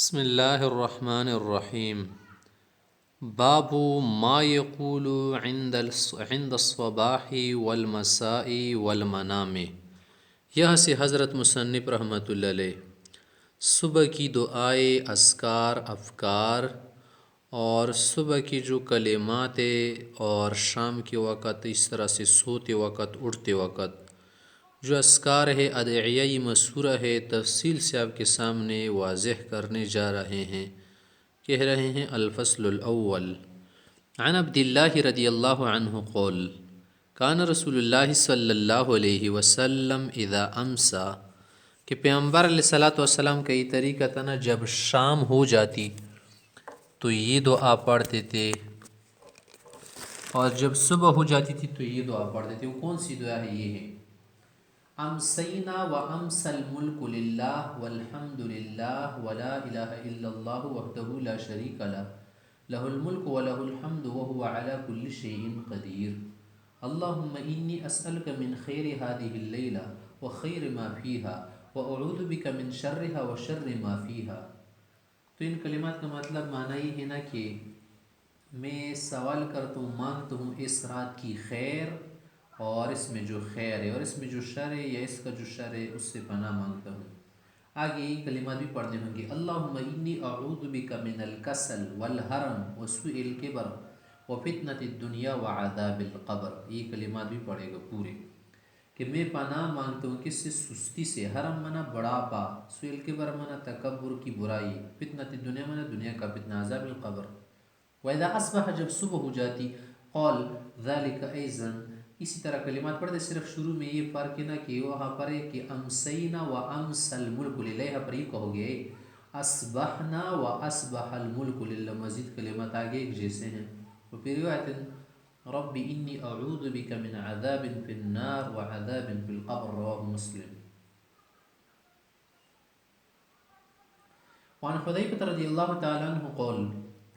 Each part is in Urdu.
بسم اللہ الرحمن الرحیم باب ما یقول عند الصباح والمساء والمنام۔ یہاں سے حضرت مصنف رحمۃ اللہ علیہ صبح کی دعائے، اذکار، افکار اور صبح کی جو کلمات اور شام کے وقت اس طرح سے سوتے وقت اٹھتے وقت جو اذکار ہے، ادعیہ مسورہ ہے، تفصیل سے آپ کے سامنے واضح کرنے جا رہے ہیں۔ کہہ رہے ہیں الفصل الاول عن عبد اللہ رضی اللہ عنہ قول کان رسول اللہ صلی اللہ علیہ وسلم اذا امسا، کہ پیغمبر علیہ الصلوۃ والسلام کا یہ طریقہ تھا نا، جب شام ہو جاتی تو یہ دعا پڑھتے تھے، اور جب صبح ہو جاتی تھی تو یہ دعا پڑھتے تھے۔ وہ کون سی دعا ہے؟ یہ ہے امسینا و امس الملک للہ والحمد للہ ولا الہ الا اللہ وحدہ لا شریک لہ لہ الملک ولہ الحمد وہو علی کل شیء قدیر اللہم انی اسألک من خیر هذه اللیلہ وخیر ما فیہا واعوذ بک من شرها وشر ما فیہا۔ تو ان کلمات کا مطلب معنی یہ ہے نا کہ میں سوال کرتا ہوں، مانگتا ہوں اس رات کی خیر اور اس میں جو خیر ہے، اور اس میں جو شر ہے یا اس کا جو شر ہے اس سے پناہ مانگتا ہوں۔ آگے یہ کلمات بھی پڑھنے ہوں گے، اللہم انی اعوذ بک من الکسل والحرم وسوء الکبر وفتنة الدنیا وعذاب القبر۔ یہ کلمات بھی پڑھے گا پورے، کہ میں پناہ مانگتا ہوں کس سے؟ سستی سے، حرم منا بڑھاپا، سوء الکبر منا تکبر کی برائی، فتنة الدنیا منا دنیا کا فتنہ، عذاب القبر۔ وَإِذَا أَصْبَحَ، جب صبح ہو جاتی، قال ذَلِكَ أَيْضًا، اسی طرح کلمات پڑھتے، صرف شروع میں یہ فرق ہے نا کہ وہاں پر ہے کہ امسینا و امس الملک للہ، یہاں پر یہ کہو گے اصبحنا و اصبح الملک للہ، مزید کلمات آگے ایک جیسے ہیں۔ وفي روایت رب انی اعوذ بک من عذاب فی النار و عذاب فی القبر، رواہ مسلم۔ وعن حذیفہ رضی اللہ تعالی عنہ قول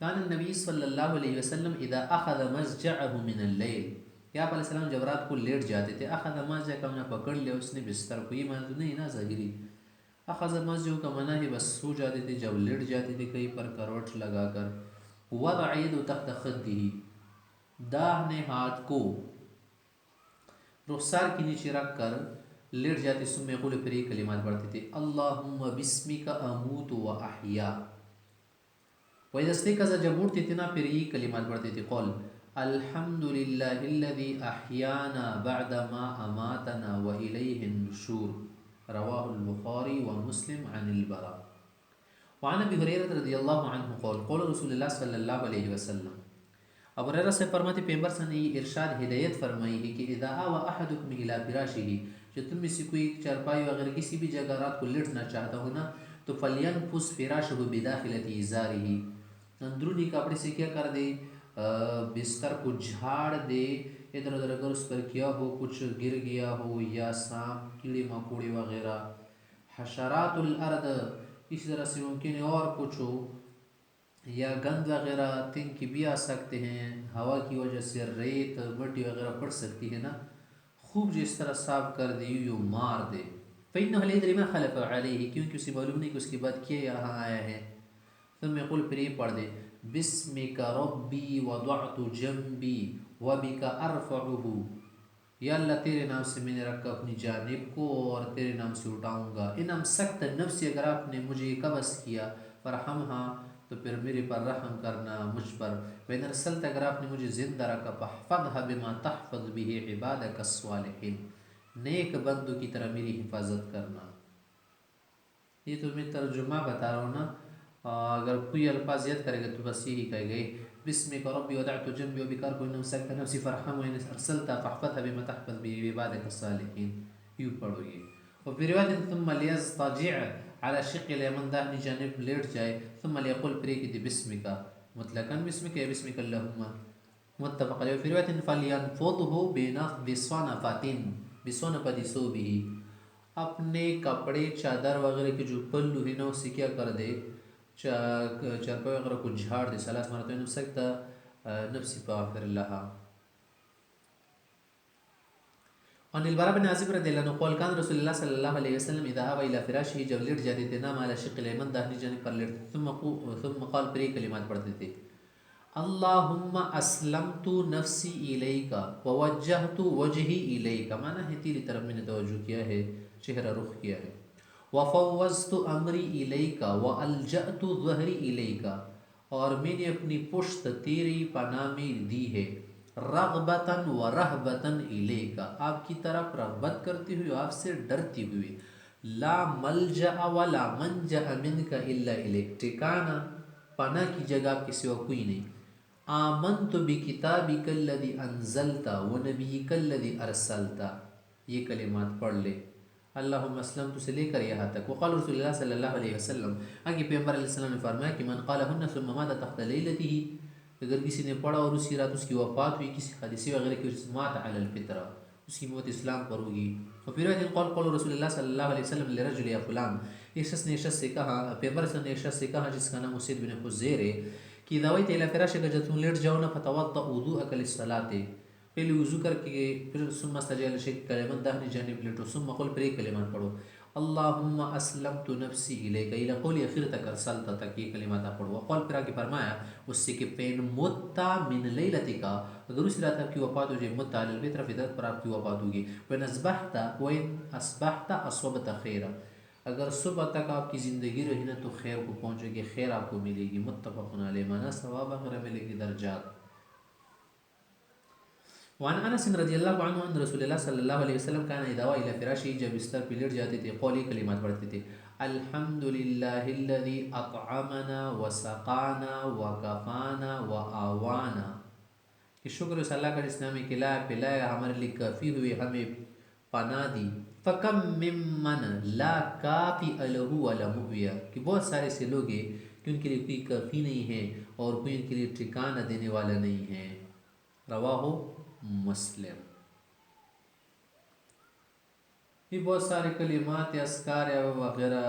کان النبی صلی اللہ علیہ وسلم اذا اخذ مضجعه من اللیل، کہ آپ علیہ السلام جب رات کو لیٹ جاتے تھے، اخذ مضجع کا منع پکڑ لیا اس نے بستر کو، یہ معنی نہیں نا ظاہری، اخذ مضجع کا منع ہے بس سو جاتے تھے، جب لیٹ جاتے تھے کہیں پر کروٹ لگا کر، وضع یده تحت خده، داہنے ہاتھ کو رخسار کے نیچے رکھ کر لیٹ جاتے، ثم یقول، پھر یہ کلمات پڑھتے تھے اللہم بسمک اموت و احیا۔ وَإِذَا اسْتَيْقَظَ، جب اٹھتے تھے نا پھر یہ کلمات پڑھتے تھے، قول الحمد للہ الذی احیانا بعد ما اماتنا وإلیہ النشور، رواہ البخاری ومسلم عن البراء۔ وعن ابی ہریرہ رضی اللہ عنہ قول قول رسول اللہ صلی اللہ علیہ وسلم، ابو ہریرہ سے فرماتے پیغمبر صلی اللہ علیہ وسلم نے ارشاد ہدایت فرمائی ہے کہ اذا آوى احدکم الى فراشہ، جو تم میں سے کوئی چارپائی وغیرہ کسی بھی جگہ رات کو لیٹنا چاہتا ہو نا، تو فلینفس فراشہ بداخلۃ ازارہ، اندرونی کپڑے سے کیا کر دے، بستر کو جھاڑ دے، ادھر ادھر اگر اس پر کیا ہو، کچھ گر گیا ہو یا سانپ کیڑے مکوڑے وغیرہ، حشرات الارض، اسی طرح سے ممکن ہے اور کچھ ہو، یا گند وغیرہ تنکے بھی آ سکتے ہیں، ہوا کی وجہ سے ریت مٹی وغیرہ پڑ سکتی ہے نا، خوب جو اس طرح صاف کر دے، یوں مار دے، فإنه لا يدري ما خلف عليه، کیونکہ اسے معلوم نہیں کہ اس کے بعد کیا یہاں آیا ہے، ثم يقول، پھر یہ پڑھ دے بسمک ربی وضعت جنبی وبک ارفعہ، یا اللہ تیرے نام سے میں نے رکھا اپنی جانب کو اور تیرے نام سے اٹھاؤں گا، ان امسکت نفسی، اگر آپ نے مجھے قبض کیا، فرحمہا، تو پھر میرے پر رحم کرنا مجھ پر، وَإِنْ أَرْسَلْتَ، اگر آپ نے مجھے زندہ رکھا، فَاحْفَظْهَا بِمَا تَحْفَظُ بِهِ عِبَادَكَ الصَّالِحِينَ، نیک بندوں کی طرح میری حفاظت کرنا۔ یہ تو میں ترجمہ بتا رہا ہوں نا، اگر کوئی الفاظ یاد کرے گا تو بس یہی کہے گئے بسمک ربی وضعت جنبی وبک ارفعہ ان امسکت نفسی فرحمہ وإن أرسلت فاحفظها بما تحفظ به عبادك الصالحین، یوں پڑھو گے۔ وفي روایت ثم ليضطجع على شق اليمن، داہنی جانب لیٹ جائے، ثم ليقول، پھر کہ بسمک مطلقاً بسمک یا بسمک اللہم، متفق علیہ۔ وفي روایت فلینفضه بصنفة ثوبه، اپنے کپڑے چادر وغیرہ کے جو پلو ہے نا اسے کیا کر دے، چارپائی وغیرہ کو جھاڑ دے، ثلاث مرتين امسكت نفسی فاغفر لها۔ عن البراء بن عازب رضی اللہ عنہ قال کان رسول اللہ صلی اللہ علیہ وسلم اذا آوى الى فراشه جب لیٹ جاتے تھے نام على شق الیمن داہنی جانب پر لیٹتے ثم قال پھر یہ کلمات پڑھتے تھے اللہم اسلمت نفسی الیک ووجہت وجہی الیک، معنی ہے تیری طرف میں نے توجہ کیا ہے، چہرہ رخ کیا ہے، وفوضت امری الیک والجأت ظہری الیک، اور میں نے اپنی پشت تیری پناہ میں دی ہے، رغبتاً و رہبتاً الیک، آپ کی طرف رغبت کرتی ہوئی، آپ سے ڈرتی ہوئی، لا ملجأ ولا منجأ منک الا الیک، ٹھکانہ پناہ کی جگہ آپ کے سوا کوئی نہیں، آمنت بکتابک الذی انزلت ونبیک الذی ارسلت، یہ کلمات پڑھ لے، اللہم اسلمت سے لے کر یہاں تک۔ وقال رسول اللہ صلی اللہ علیہ وسلم، آگے پیغمبر علیہ السلام نے فرمایا کہ من قالہن ثم مات تحت لیلتہ، اگر کسی نے پڑھا اور اسی رات اس کی وفات ہوئی کسی حادثے وغیرہ کی وجہ سے، مات علی الفطرہ، اس کی موت اسلام پر ہوگی۔ اور پھر روایت قال قول رسول اللہ صلی اللہ علیہ وسلم لرجل یا فلان، ایک شخص نے ایک شخص سے کہا، پیغمبر صلی اللہ علیہ وسلم نے ایک شخص سے کہا جس کا نام اسید بن خزیر ہے، کہ اذا اویت الی فراشک، جب تم لیٹ جاؤ نا، فتوضأ وضوءک للصلاۃ، پہلے وضو کر کے پھر ثم استجعل شیء کلمات داہنی جانب لیٹو، ثم قل پھر ایک کلمات پڑھو، اللہم اسلمت نفسی الیک الی قولی اخیر تک ارسلت تک، یہ کلمات آپ پڑھو۔ وقال پھر آگے فرمایا اس سے کہ پین متا من لیلتک، اگر اس رات آپ کی وفات ہو جائے، متا علی الفطرہ، فطرت پر آپ کی وفات ہوگی، وَإِنْ أَصْبَحْتَ أَصْوَبْتَ خَيْرًا، اگر صبح تک آپ کی زندگی رہی نا تو خیر کو پہنچے گی، خیر آپ کو ملے گی، متفق علیہ، معنی ثواب وغیرہ ملے گی، درجات۔ وعن انس رضی اللہ عنہ ان رسول اللہ صلی اللہ علیہ وسلم کان اذا اوى الى فراشه، جب بستر پہ لیٹ جاتے تھے، قولی کلمات پڑھتے تھے، الحمد للہ الذی اطعمنا وسقانا وکفانا وآوانا، کہ شکر اس اللہ کا جس نے ہمیں کھلایا پلایا، ہمارے لیے کافی ہوئے، ہمیں پناہ دی، فکم ممن لا کافی له ولا مؤوی، کہ بہت سارے ایسے لوگ ہیں کہ ان کے لیے کوئی کافی نہیں ہے اور کوئی ان کے لیے ٹھکانہ دینے والا نہیں ہے، رواہ مسلم۔ یہ بہت سارے کلمات یا اذکار یا وغیرہ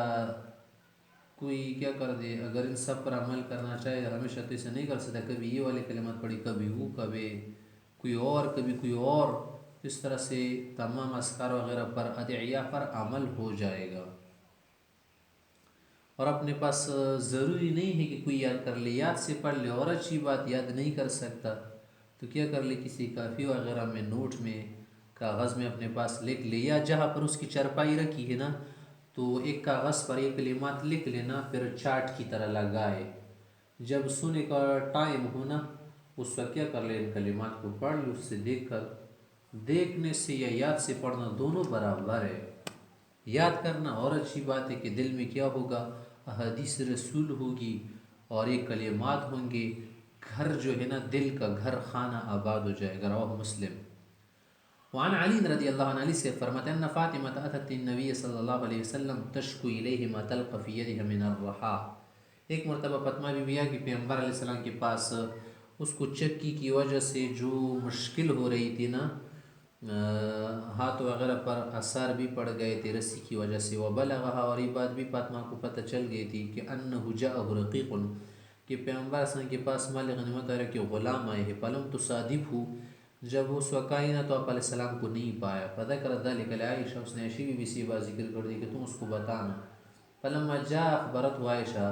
کوئی کیا کر دے، اگر ان سب پر عمل کرنا چاہے، ہمیشہ تو اسے نہیں کر سکتا، کبھی یہ والے کلمات پڑھی، کبھی وہ، کبھی کوئی اور، کبھی کوئی اور، اس طرح سے تمام اذکار وغیرہ پر، ادعیہ پر عمل ہو جائے گا۔ اور اپنے پاس ضروری نہیں ہے کہ کوئی یاد کر لے، یاد سے پڑھ لے، اور اچھی بات یاد نہیں کر سکتا تو کیا کر لے، کسی کافی وغیرہ میں، نوٹ میں، کاغذ میں اپنے پاس لکھ لے، یا جہاں پر اس کی چرپائی رکھی ہے نا تو ایک کاغذ پر یہ کلمات لکھ لینا، پھر چارٹ کی طرح لگائے، جب سونے کا ٹائم ہونا اس وقت کیا کر لے، ان کلمات کو پڑھ لے، اس سے دیکھ کر، دیکھنے سے یا یاد سے پڑھنا دونوں برابر ہے، یاد کرنا اور اچھی بات ہے کہ دل میں کیا ہوگا، احادیث رسول ہوگی اور یہ کلمات ہوں گے، گھر جو ہے نا دل کا گھر خانہ آباد ہو جائے گا، رواہ مسلم۔ وعن علی رضی اللہ عنہ، علی سے فرماتے ہیں ان فاطمہ اتت النبی صلی اللہ علیہ وسلم تشکو الیہ ما تلقى فی یدہ من الرحا، ایک مرتبہ فاطمہ بی بی کہ پیغمبر علیہ السلام کے پاس اس کو چکی کی وجہ سے جو مشکل ہو رہی تھی نا، ہاتھ وغیرہ پر اثار بھی پڑ گئے تھے رسی کی وجہ سے، وبلغها، اور یہ بات بھی فاطمہ کو پتہ چل گئی تھی کہ انہ جاءہ رقیق، کہ پیغمبر صلی اللہ علیہ وسلم کے پاس مال غنیمت ہے کہ غلام آئے ہیں، فلم تصادفہ، جب اس وقت آئی نا تو آپ علیہ السلام کو نہیں پایا، فذکر ذلک لعائشہ، اس نے عائشہ بی بی سے بات ذکر کر دی کہ تم اس کو بتانا، فلما جاء اخبرت عائشہ،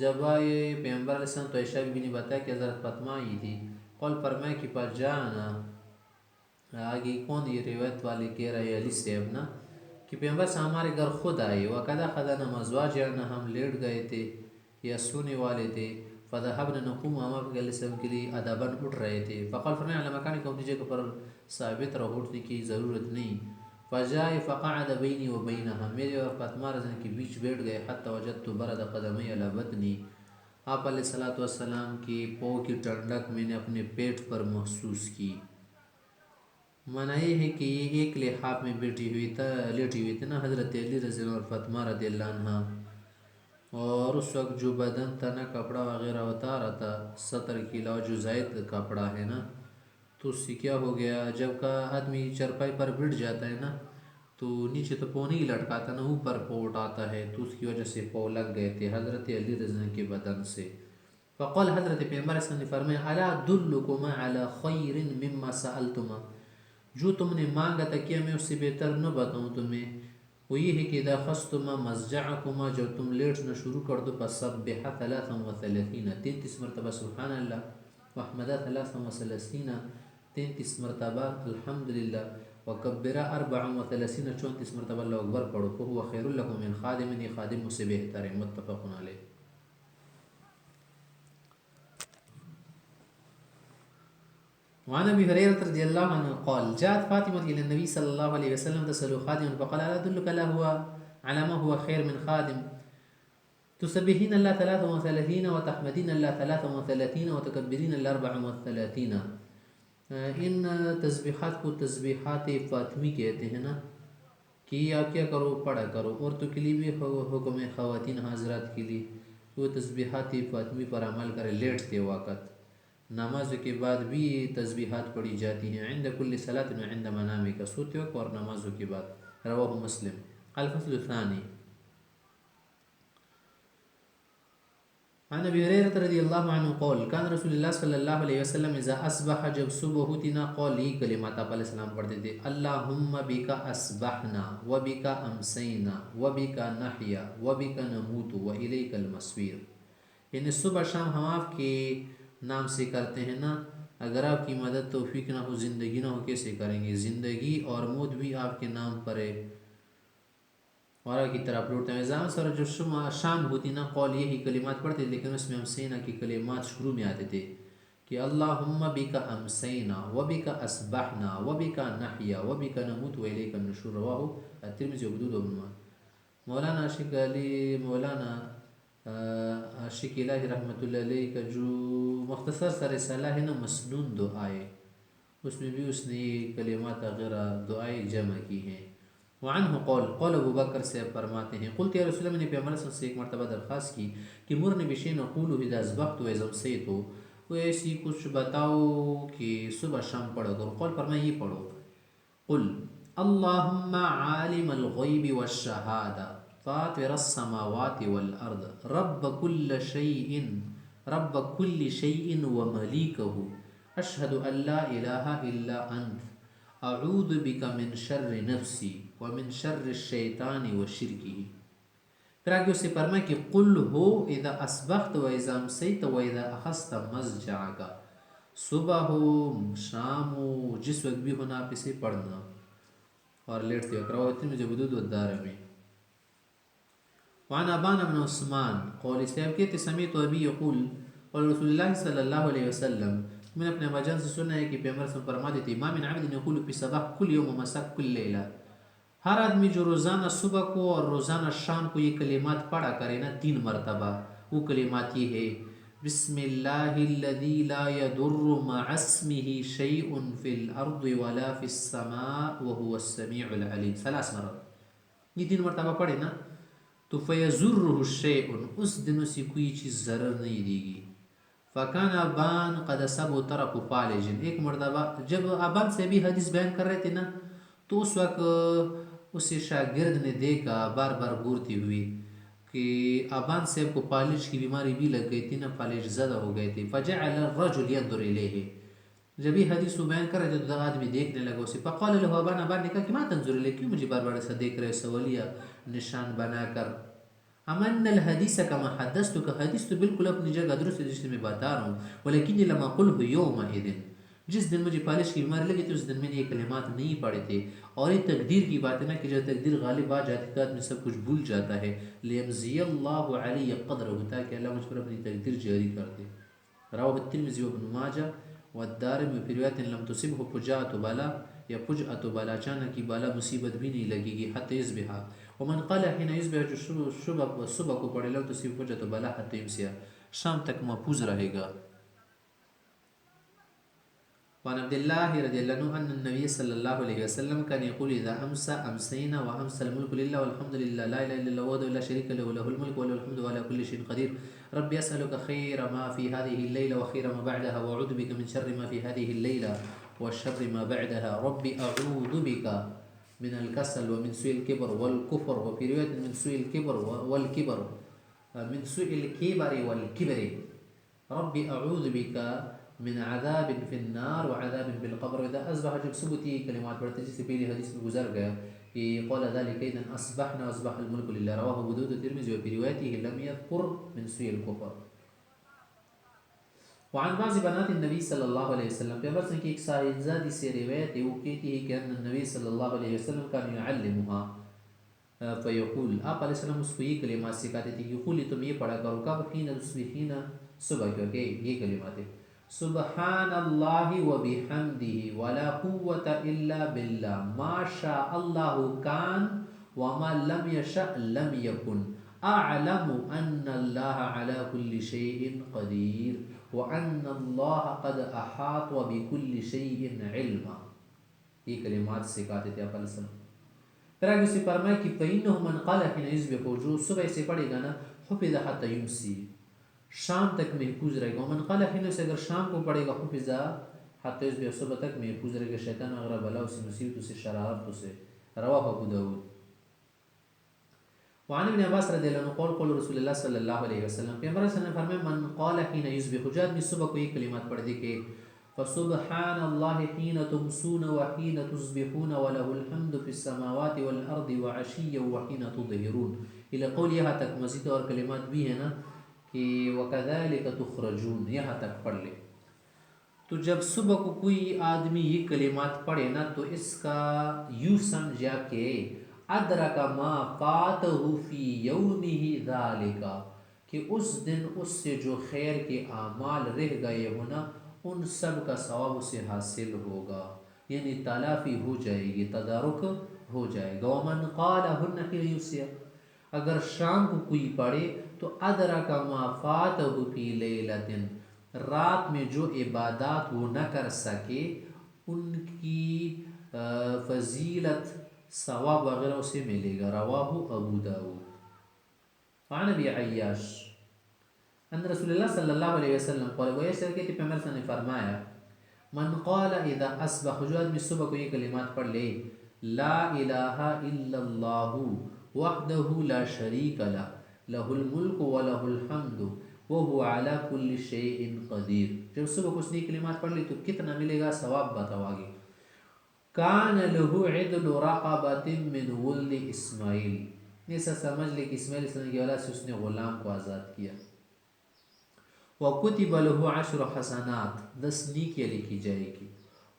جب آئے پیغمبر علیہ السلام تو عائشہ بی بی نے بتایا کہ حضرت فاطمہ آئی تھی، قول فرمایا کہ پر جانا، آگے کون یہ روایت والے کہہ رہے علی صاحب نا، کہ پیغمبر سے ہمارے گھر خود آئے، وَقَدَا خَدَنَا مَزْوَاجِعَنَا، ہم لیٹ گئے تھے یا سونے والے تھے، فَذَهَبْنَا نَقُومُ، ہم آپ علیہ السلام کے لیے ادباً اٹھ رہے تھے، فقال فرمایا عَلَى مَكَانِكَ، اپنی جگہ پر ثابت رہو، اٹھنے کی ضرورت نہیں، فجاء فقعد بینی و بینہا، میرے اور فاطمہ رضی اللہ کے بیچ بیٹھ گئے، حتی وجدت برد قدمی علی بطنی، آپ علیہ السلام کی پاؤں کی ٹھنڈک میں نے اپنے پیٹ پر محسوس کی، معنی یہ ہے کہ یہ ایک لحاف میں لیٹی ہوئی تھی نا حضرت علی رضی اللہ عنہ اور فاطمہ رضی اللہ عنہ، اور اس وقت جو بدن تھا نا کپڑا وغیرہ اتارا تھا، سطر کے علاوہ جو زائد کپڑا ہے نا، تو اس سے کیا ہو گیا، جب کا آدمی چرپائی پر بیٹھ جاتا ہے نا تو نیچے تو پاؤں نہیں لٹکاتا نا، اوپر پاؤں اٹھاتا ہے، تو اس کی وجہ سے پاؤں لگ گئے تھے حضرت علی رضی اللہ عنہ کے بدن سے، فقال، حضرت پیغمبر صلی اللہ علیہ وسلم نے فرمایا، الا ادلکما علی خیر مما سألتما، جو تم نے مانگا تھا کیا میں اس سے بہتر نہ بتاؤں تمہیں؟ وہ یہ ہے کہ اذا خستما مضجعکما، جب تم لیٹنا شروع کر دو، فسبح 33 33 مرتبہ سبحان اللہ، واحمد 33 33 مرتبہ الحمدللہ، وکبرا 34 34 مرتبہ اللہ اکبر پڑھو، فهو خیر لکم من خادم، یہ خادم اس سے بہتر ہے، متفق علیہ۔ وعن ابي هريره رضي الله عنه قال جاءت فاطمه الى النبي صلى الله عليه وسلم تسأل خادما فقال الا ادلك على ما هو خير من خادم، تسبحين الله 33 وتحمدين الله 33 وتكبرين الله 34۔ ان تسبیحات کو تسبیحات فاطمی کہتے ہیں نا، کہ آپ کیا کرو پڑھا کرو، عورتوں کے لیے بھی حکم ہے، خواتین حاضرات کے لیے وہ تسبیحات فاطمی پر عمل کرے لیٹتے وقت۔ نماز کے بعد بھی تسبیحات پڑھی جاتی ہیں، عند کل صلاۃ و عند منامک، سوتے وقت اور نمازوں کے بعد، رواہ مسلم۔ الفصل الثانی عن ابی ہریرہ رضی اللہ عنہ قال کان رسول اللہ صلی اللہ علیہ وسلم اذا اصبح، جب صبح ہوتی نا، قال یہ کلمات آپ علیہ السلام پڑھتے تھے، اللہم بک اصبحنا وبک امسینا وبک نحیا وبک نموت والیک المصیر، یعنی صبح شام ہم آپ کے نام سے کرتے ہیں نا، اگر آپ کی مدد توفیق نہ ہو، زندگی نہ ہو، کیسے کریں گے؟ زندگی اور موت بھی آپ کے نام پر ہے، اور آپ کی طرف لوٹتے ہیں۔ اذا سر جو شام ہوتی نا، قول یہی کلمات پڑھتے، لیکن اس میں امسینا کی کلمات شروع میں آتے تھے، کہ اللہم بک امسینا وبک اصبحنا وبک نحیا وبک نموت والیک النشور، رواہ الترمذی وابو داؤد۔ مولانا عاشق علی، مولانا عاشق الہی رحمۃ اللہ علیہ کا جو مختصر سا رسالہ ہے نا، مسنون دعائیں، اس میں بھی اس نے یہ کلمات وغیرہ دعائیں جمع کی ہیں۔ وعنہ قول ابو بکر سے فرماتے ہیں، قلت یا رسول اللہ، میں نے پیغمبر صلی اللہ علیہ وسلم سے ایک مرتبہ درخواست کی کہ مرنی بشین اقول اذا اصبحت و اذا امسیت، وہ ایسی کچھ بتاؤ کہ صبح شام پڑھو کرو۔ قول فرمایا یہ پڑھو، قل اللہم عالم الغیب والشہادہ فاطر السماوات والارض رب کل شیء وملیکہ اشہد ان لا الہ الا انت اعوذ بک من شر نفسی ومن شر الشیطان وشرکہ۔ پھر آگے اسے فرمایا کہ قل ہو اذا اصبحت و اذا امسیت و اذا اخذت مضجعک، صبح ہو شام ہو جس وقت بھی ہونا آپ اسے پڑھنا اور لیٹتے وقت، رواه الترمذی وابو داؤد والدارمی۔ وعن ابان بن عثمان قول اس لیے کہتے سمیت ابی یقول قول رسول اللہ صلی اللہ علیہ وسلم، میں نے اپنے ابا جان سے سنا ہے کہ پیغمبر صلی اللہ علیہ وسلم فرماتے تھے، ما من عبد یقول فی صباح کل یوم ومساء کل لیلہ، ہر آدمی جو روزانہ صبح کو اور روزانہ شام کو یہ کلمات پڑھا کرے نا 3 مرتبہ، وہ کلمات یہ ہے، بسم اللہ الذی لا یضر مع اسمہ شیء فی الارض ولا فی السماء وهو السمیع العلیم، 3 مرات یہ 3 مرتبہ پڑھے نا تو فیضرہ الشیء، اس دن اسے کوئی چیز ضرر نہیں دے گی۔ فکان ابان قد سب طرف فالج، ایک مرتبہ جب ابان سے بھی حدیث بیان کر رہے تھے نا، تو اس وقت اسے شاگرد نے دیکھا بار بار گورتی ہوئی کہ ابان صاحب کو فالج کی بیماری بھی لگ گئی تھی نا، فالج زدہ ہو گئے تھے۔ فجعل الرجل ينظر الیہ، جب یہ حدیث کو بیان کر رہے تھے تو آدمی دیکھنے لگا اسے، فقال له ابان، ابان نے کہا کہ ما تنظر الیہ، کیوں مجھے بار بار ایسا دیکھ رہے، سوالیہ نشان بنا کر، امن الحدیث کما حدثتک، حدیث تو بالکل اپنی جگہ درست ہے جس میں بتا رہا ہوں، ولیکن لما قلہ یومئذ، جس دن مجھے فالج کی بیماری لگی تھی اس دن میں نے یہ کلمات نہیں پڑھے تھے، اور یہ تقدیر کی بات ہے نا کہ جب تقدیر غالب آ جاتی تو آدمی سب کچھ بھول جاتا ہے، لیمزی اللہ علی قدر، ہوتا ہے کہ اللہ مجھ پر اپنی تقدیر جاری کر دے۔ رواه الترمذی وابن ماجہ والدارمی، وفی روایت لم تصبہ فجاءۃ بلا، یا فجأۃ بلا، اچانک کی بالا مصیبت بھی نہیں لگے گی، حتی یصبح، ومن قال حين یصبح، جو صبح کو پڑھے لم تصبہ فجأۃ بلا حتی یمسی، شام تک محفوظ رہے گا۔ وعن عبد الله رضي الله عنه أن النبي صلى الله عليه وسلم كان يقول إذا أمسى أمسينا وأمسى الملك لله والحمد لله لا إله إلا الله وحده لا شريك له له الملك وله الحمد وعلى كل شيء قدير، ربي أسألك خير ما في هذه الليلة وخير ما بعدها، وأعوذ بك من شر ما في هذه الليلة وشر ما بعدها، ربي أعوذ بك من الكسل ومن سوء الكبر والكفر، وفي رواية من سوء الكبر والكبر، من سوء الكبر والكبر، ربي أعوذ بك من عذاب فی النار وعذاب فی القبر. اذا اصبح جب صبح یہ کلمات پڑھتے جس سے پہلی حدیث میں گزر گیا کہ قال ذلك اذا اصبحنا واصبح الملك لله رواه ابو داود والترمذي وفي روايته لم يذكر من سوء الكفر. وعن بعض بنات النبی صلی اللہ علیہ وسلم پیغمبر سے ایک صاحبزادی سے روایت ہے وہ کہتی ہے کہ ان النبی صلی اللہ علیہ وسلم کان يعلمها فیقول آپ علیہ السلام اس کو یہ کلمات سکھاتے تھے کہ قولی تم یہ پڑھا کرو کب حین تصبحین صبح کیوں کہ یہ کلمات ہے سبحان اللہ وبحمدہ ولا قوة الا باللہ ما شاء اللہ کان وما لم یشاء لم یکن اعلم ان اللہ علی کل شیء قدیر وان اللہ قد احاط بکل شیء علما. یہ کلمات سکھاتے تھے آپ علیہ السلام. پھر آگے سے فرمایا کہ فَإِنَّهُ مَنْ قَالَ حِينَ يُصْبِحُ جو صبح سے پڑھے گا نا حُفِظَ حَتَّى يُمْسِي شام تک محفوظ رہے گا. ومن قال حين سے اگر شام کو پڑھے گا حفظ حتى يصبح صبح تک محفوظ رہے گا شیطان وغیرہ بلاؤ سے مصیبتوں سے شرارتوں سے. رواہ ابو داود. وعن ابن عباس رضی اللہ عنہ قول قول رسول اللہ صلی اللہ علیہ وسلم پیغمبر صلی اللہ علیہ وسلم فرمائے من قال حين يصبح جو آدمی صبح کو یہ کلمات پڑھ دے کہ فسبحان الله حين تمسون وحين تصبحون وله الحمد في السماوات والارض وعشيا وحين تظهرون الى قول یہاں تک مزید اور کلمات بھی ہیں نا کہ وَكَذَلِكَ تُخْرَجُونَ یہاں تک پڑھ لے. تو جب صبح کو کوئی آدمی یہ کلمات پڑھے نا تو اس کا یوں سمجھا کہ ادرک ما فاتہ فی یومہ ذالک کہ اس دن اس سے جو خیر کے اعمال رہ گئے ہونا ان سب کا ثواب اسے حاصل ہوگا یعنی تلافی ہو جائے گی تدارک ہو جائے گا. ومن قالہن حین یمسی اگر شام کو کوئی پڑھے تو ادرک ما فاتہ فی لیلۃ رات میں جو عبادات وہ نہ کر سکے ان کی فضیلت ثواب وغیرہ اسے ملے گا. رواہ ابو داود. وعن ابی عیاش ان رسول اللہ صلی اللہ علیہ وسلم قال وہ ایسے کہ پیغمبر صلی اللہ علیہ وسلم نے فرمایا من قال اذا اصبح جو آدمی صبح کو یہ کلمات پڑھ لے لا الہ الا اللہ وحدہ لا شریک لہ لہ الملک ولہ الحمد وهو علی کل شیء قدیر. جب صبح کو اس نے کلمات پڑھ لی تو کتنا ملے گا ثواب بتاؤ آگے. کان لہ عدل رقبۃ من ولد اسماعیل ایسا سمجھ لے کہ اسماعیل علیہ السلام کی اولاد سے اس نے غلام کو آزاد کیا. وَكُتِبَ لَهُ 10 حسنات 10 نیکیاں لکھی جائے گی.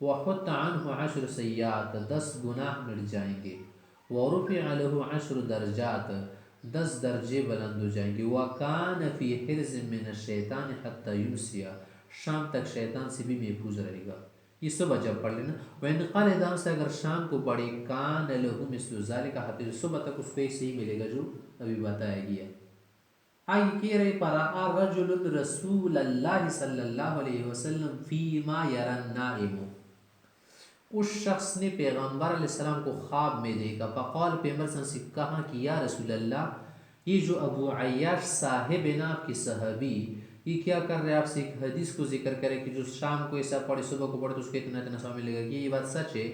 وَحُطَّ عَنْهُ 10 سیئات 10 گناہ مٹ جائیں گے. وَرُفِعَ لَهُ 10 درجات 10 درجے بلند ہو جائیں گے. وَكَانَ فِي حِرْزٍ مِّنَ الشَّيْطَانِ حَتَّى يُمْسِيَ شام تک شیطان سے بھی محفوظ رہے گا. یہ صبح جب پڑھ لینا. وَإِنْ قَالَ اذا سے اگر شام کو پڑھے كَانَ لَهُ مِثْلُ ذَلِكَ حتى صبح تک اس کو ایسے ہی ملے گا جو ابھی بتایا گیا. آئی کہہ رہے فرآ رجل رسول اللہ صلی اللہ علیہ وسلم فیما یرى النائم اس شخص نے پیغمبر علیہ السلام کو خواب میں دیکھا. فقال پیغمبر صلی اللہ علیہ وسلم سے کہا کہ یا رسول اللہ یہ جو ابو عیاش صاحب ہے نا آپ کی صحابی یہ کیا کر رہے آپ سے ایک حدیث کو ذکر کرے کہ جو شام کو ایسا پڑھے صبح کو پڑھے تو اس کو اتنا ثواب ملے گا. یہ بات سچ ہے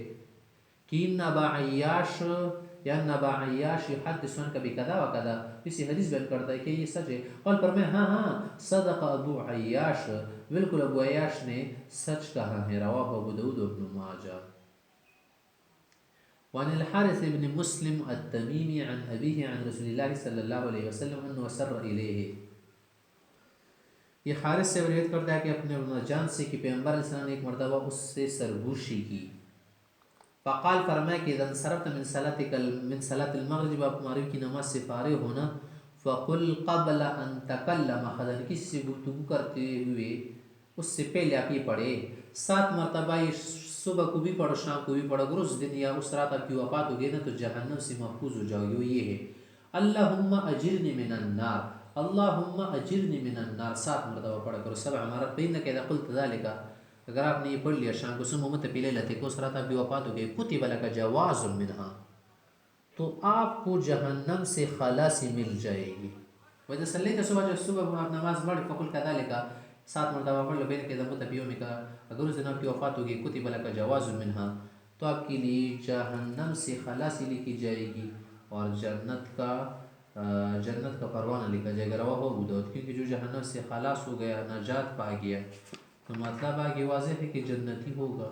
کہ ان ابا عیاش یا ابا عیاش یحدث عنک بکذا وکذا اسی حدیث بیان کرتا ہے کہ یہ سچ ہے. قال پر میں ہاں صدق ابو عیاش بالکل ابو عیاش نے سچ کہا ہے. رواہ ابو داود و ابن ماجہ. وعن الحارث بن مسلم التمیمی عن ابیہ عن رسول اللہ صلی اللہ علیہ وسلم انه سر الیہ یہ حارث سے روایت کرتا ہے کہ اپنے جان سے کہ پیغمبر علیہ السلام نے ایک مرتبہ اس سے سرگوشی کی. فقال فرمایا کہ اذا انصرفت من صلاة المغرب آپ مغرب کی نماز سے فارغ ہونا فقل قبل ان تکلم خدا کسی سے گفتگو کرتے ہوئے اس سے پہلے آپ یہ پڑھے 7 مرتبہ یہ صبح کو بھی پڑھو شام کو بھی پڑھو. اگر اس دن یا اس رات آپ کی وفات ہو گئی نا تو جہنم سے محفوظ ہو جاؤ گے. یہ ہے اللہم اجرنی من النار اللہم اجرنی من النار 7 مرتبہ پڑھا کرو 7 مرات. فإنک اذا قلت ذلك اگر آپ نے یہ پڑھ لیا شام کو ثم مت فی لیلۃ کو اس رات آپ کی وفات ہو گئی کتب لک جواز منہا تو آپ کو جہنم سے خلاصی مل جائے گی. وجہ صلیت صبح آپ نماز پڑھ فقل كذلك 7 مرتبہ پڑھ لو فإنک اذا مت فی یومک اگر اس دن آپ کی وفات ہو گئی کتب لک جواز منہا تو آپ کے لیے جہنم سے خلاصی لکھی جائے گی اور جنت کا پروانہ لکھا جائے گا. رواہ ابو داؤد کیونکہ جو جہنم سے خلاص ہو گیا نجات پا گیا تو مطلب آگے واضح ہے کہ جنتی ہوگا.